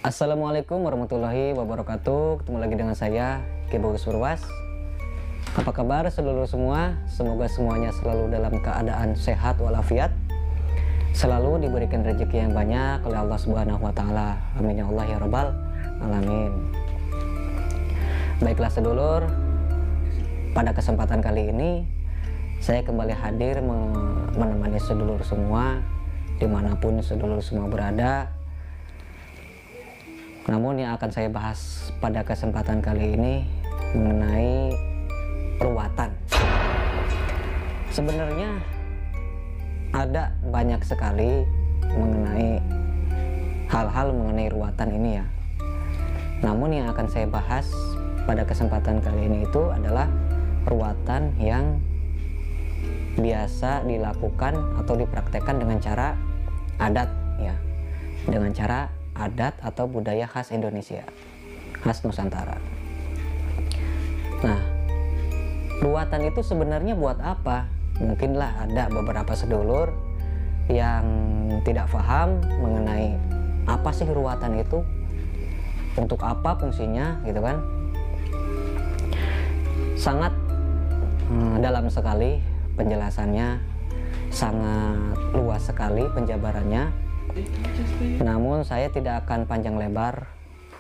Assalamualaikum warahmatullahi wabarakatuh. Ketemu lagi dengan saya, Ki Bagus Purwas. Apa kabar seluruh semua? Semoga semuanya selalu dalam keadaan sehat walafiat, selalu diberikan rezeki yang banyak oleh Allah Subhanahu wa Ta'ala. Amin ya Allah ya Rabbal alamin. Baiklah sedulur, pada kesempatan kali ini saya kembali hadir menemani sedulur semua dimanapun sedulur semua berada. Namun yang akan saya bahas pada kesempatan kali ini mengenai ruwatan. Sebenarnya ada banyak sekali mengenai hal-hal mengenai ruwatan ini ya. Namun yang akan saya bahas pada kesempatan kali ini itu adalah ruwatan yang biasa dilakukan atau dipraktekkan dengan cara adat ya. Dengan cara adat atau budaya khas Indonesia, khas Nusantara. Nah, ruwatan itu sebenarnya buat apa? Mungkinlah ada beberapa sedulur yang tidak paham mengenai apa sih ruwatan itu, untuk apa fungsinya gitu kan. Sangat dalam sekali penjelasannya, sangat luas sekali penjabarannya. Namun saya tidak akan panjang lebar,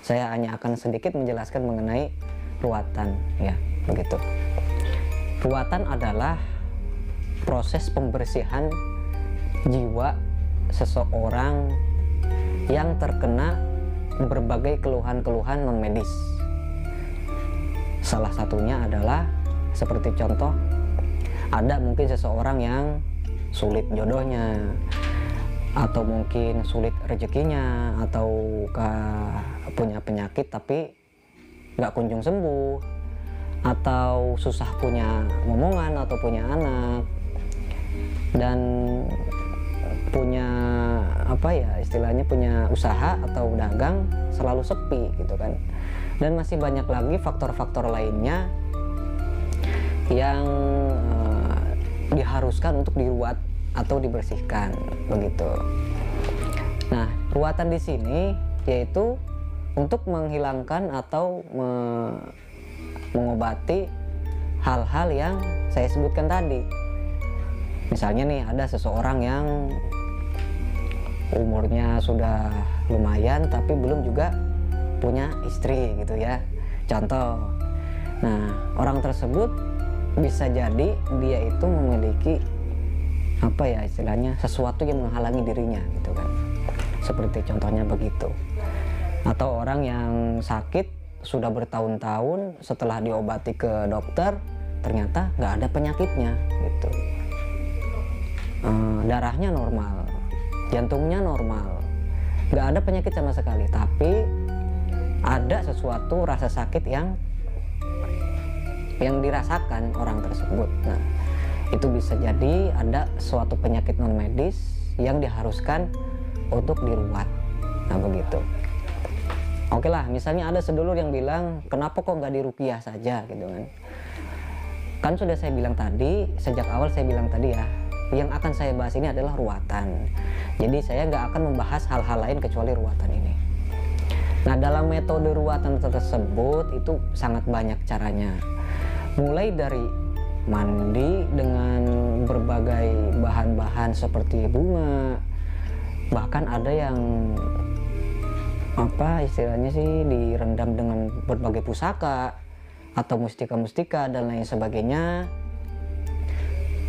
saya hanya akan sedikit menjelaskan mengenai ruwatan ya, begitu. Ruwatan adalah proses pembersihan jiwa seseorang yang terkena berbagai keluhan-keluhan non medis. Salah satunya adalah seperti contoh, ada mungkin seseorang yang sulit jodohnya, atau mungkin sulit rezekinya, atau punya penyakit tapi nggak kunjung sembuh, atau susah punya momongan atau punya anak, dan punya apa ya istilahnya, punya usaha atau dagang selalu sepi gitu kan. Dan masih banyak lagi faktor-faktor lainnya yang diharuskan untuk diruat atau dibersihkan begitu. Nah, ruwatan di sini yaitu untuk menghilangkan atau mengobati hal-hal yang saya sebutkan tadi. Misalnya nih, ada seseorang yang umurnya sudah lumayan tapi belum juga punya istri gitu ya, contoh. Nah, orang tersebut bisa jadi dia itu memiliki apa ya istilahnya, sesuatu yang menghalangi dirinya gitu kan, seperti contohnya begitu. Atau orang yang sakit sudah bertahun-tahun, setelah diobati ke dokter ternyata nggak ada penyakitnya gitu. Darahnya normal, jantungnya normal, nggak ada penyakit sama sekali, tapi ada sesuatu rasa sakit yang dirasakan orang tersebut. Nah, itu bisa jadi ada suatu penyakit non medis yang diharuskan untuk diruat. Nah begitu. Oke lah, misalnya ada sedulur yang bilang, kenapa kok nggak diruqyah saja gitu kan. Kan sudah saya bilang tadi, sejak awal saya bilang tadi ya, yang akan saya bahas ini adalah ruwatan. Jadi saya nggak akan membahas hal-hal lain kecuali ruwatan ini. Nah, dalam metode ruwatan tersebut itu sangat banyak caranya. Mulai dari mandi dengan berbagai bahan-bahan seperti bunga, bahkan ada yang apa istilahnya sih, direndam dengan berbagai pusaka atau mustika-mustika dan lain sebagainya.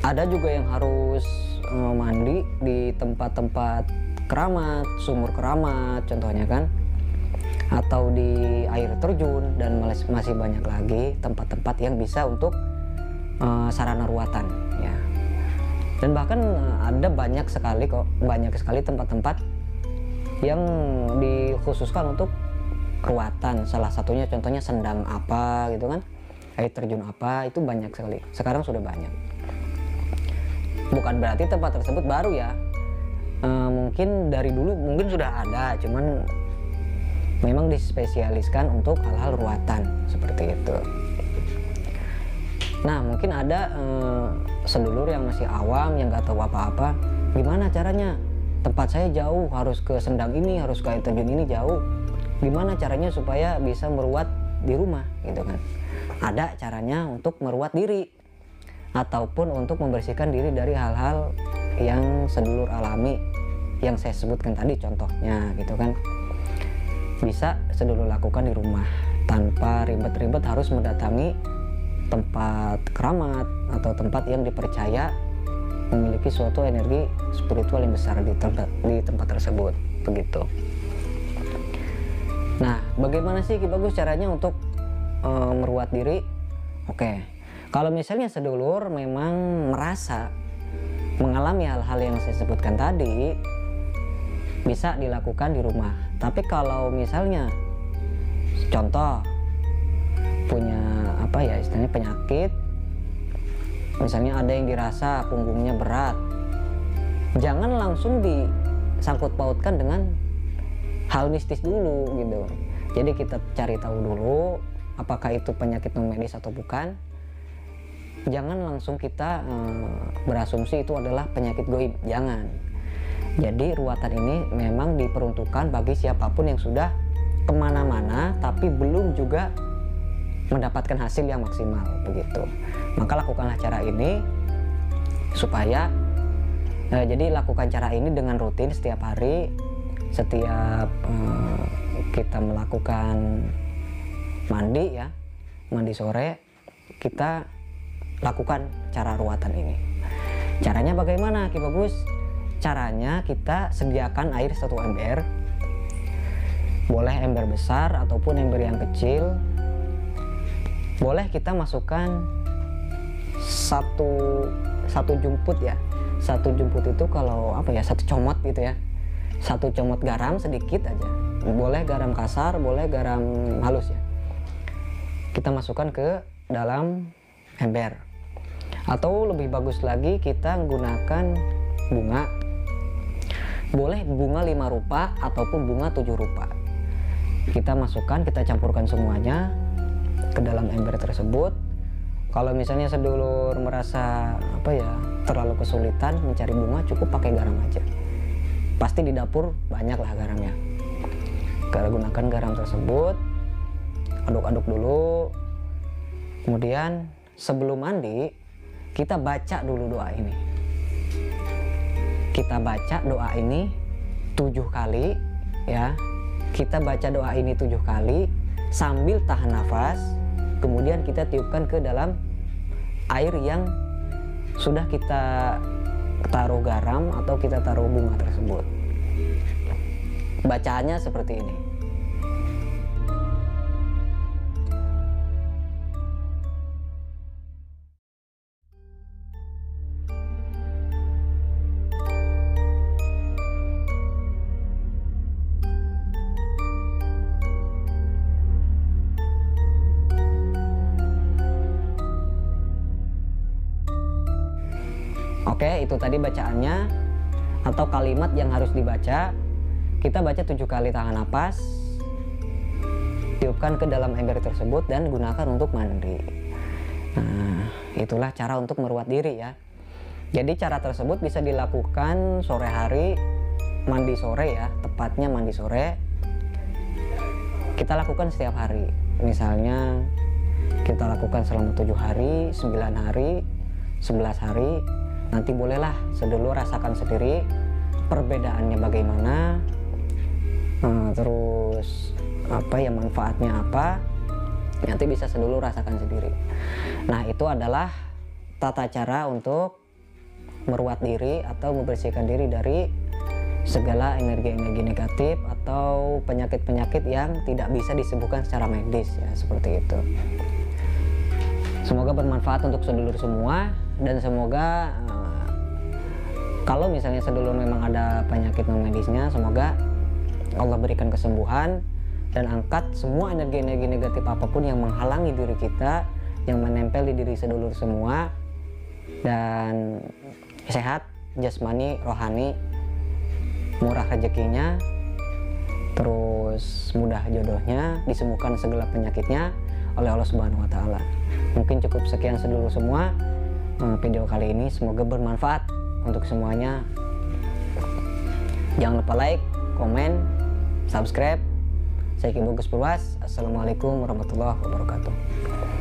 Ada juga yang harus mandi di tempat-tempat keramat, sumur keramat contohnya kan, atau di air terjun, dan masih banyak lagi tempat-tempat yang bisa untuk sarana ruwatan ya. Dan bahkan ada banyak sekali tempat-tempat yang dikhususkan untuk ruwatan. Salah satunya contohnya sendang apa gitu kan, air terjun apa, itu banyak sekali. Sekarang sudah banyak. Bukan berarti tempat tersebut baru ya. Mungkin dari dulu mungkin sudah ada, cuman memang dispesialiskan untuk hal-hal ruwatan seperti itu. Nah, mungkin ada sedulur yang masih awam, yang nggak tahu apa-apa, gimana caranya? Tempat saya jauh, harus ke sendang ini, harus ke air terjun ini jauh. gimana caranya supaya bisa meruat di rumah gitu kan. Ada caranya untuk meruat diri ataupun untuk membersihkan diri dari hal-hal yang sedulur alami yang saya sebutkan tadi contohnya gitu kan. Bisa sedulur lakukan di rumah tanpa ribet-ribet harus mendatangi tempat keramat atau tempat yang dipercaya memiliki suatu energi spiritual yang besar di tempat tersebut begitu. Nah, bagaimana sih Ki Bagus caranya untuk meruat diri? Oke, kalau misalnya sedulur memang merasa mengalami hal-hal yang saya sebutkan tadi, bisa dilakukan di rumah. Tapi kalau misalnya contoh punya apa ya istilahnya penyakit, misalnya ada yang dirasa punggungnya berat, jangan langsung disangkut pautkan dengan hal mistis dulu gitu. Jadi kita cari tahu dulu apakah itu penyakit non medis atau bukan. Jangan langsung kita berasumsi itu adalah penyakit goib, jangan. Jadi ruatan ini memang diperuntukkan bagi siapapun yang sudah kemana-mana tapi belum juga mendapatkan hasil yang maksimal begitu. Maka lakukanlah cara ini supaya jadi lakukan cara ini dengan rutin setiap hari. Setiap kita melakukan mandi ya, mandi sore, kita lakukan cara ruatan ini. Caranya bagaimana Ki Bagus? Caranya kita sediakan air 1 ember, boleh ember besar ataupun ember yang kecil. Boleh kita masukkan satu jumput ya. 1 jumput itu kalau apa ya, 1 comot gitu ya. 1 comot garam sedikit aja. Boleh garam kasar, boleh garam halus ya. Kita masukkan ke dalam ember. Atau lebih bagus lagi kita menggunakan bunga. Boleh bunga 5 rupa ataupun bunga 7 rupa. Kita masukkan, kita campurkan semuanya ke dalam ember tersebut. Kalau misalnya sedulur merasa apa ya terlalu kesulitan mencari bunga, cukup pakai garam aja. Pasti di dapur banyak lah garamnya. Kita gunakan garam tersebut, aduk-aduk dulu. Kemudian sebelum mandi kita baca dulu doa ini. Kita baca doa ini 7 kali ya. Kita baca doa ini 7 kali sambil tahan nafas. Kemudian kita tiupkan ke dalam air yang sudah kita taruh garam atau kita taruh bunga tersebut. Bacaannya seperti ini. Oke, itu tadi bacaannya atau kalimat yang harus dibaca. Kita baca 7 kali, tahan napas, tiupkan ke dalam ember tersebut dan gunakan untuk mandi. Nah, itulah cara untuk meruat diri ya. Jadi cara tersebut bisa dilakukan sore hari, mandi sore ya, tepatnya mandi sore. Kita lakukan setiap hari. Misalnya kita lakukan selama 7 hari, 9 hari, 11 hari. Nanti bolehlah sedulur rasakan sendiri perbedaannya bagaimana, terus apa ya manfaatnya apa, nanti bisa sedulur rasakan sendiri. Nah, itu adalah tata cara untuk meruat diri atau membersihkan diri dari segala energi-energi negatif atau penyakit-penyakit yang tidak bisa disembuhkan secara medis ya, seperti itu. Semoga bermanfaat untuk sedulur semua, dan semoga kalau misalnya sedulur memang ada penyakit non medisnya, semoga Allah berikan kesembuhan dan angkat semua energi-energi negatif apapun yang menghalangi diri kita, yang menempel di diri sedulur semua, dan sehat jasmani, rohani, murah rezekinya, terus mudah jodohnya, disembuhkan segala penyakitnya oleh Allah Subhanahu wa Ta'ala. Mungkin cukup sekian sedulur semua video kali ini, semoga bermanfaat untuk semuanya. Jangan lupa like, komen, subscribe, Saya Ki Bagus Purwas. Assalamualaikum warahmatullahi wabarakatuh.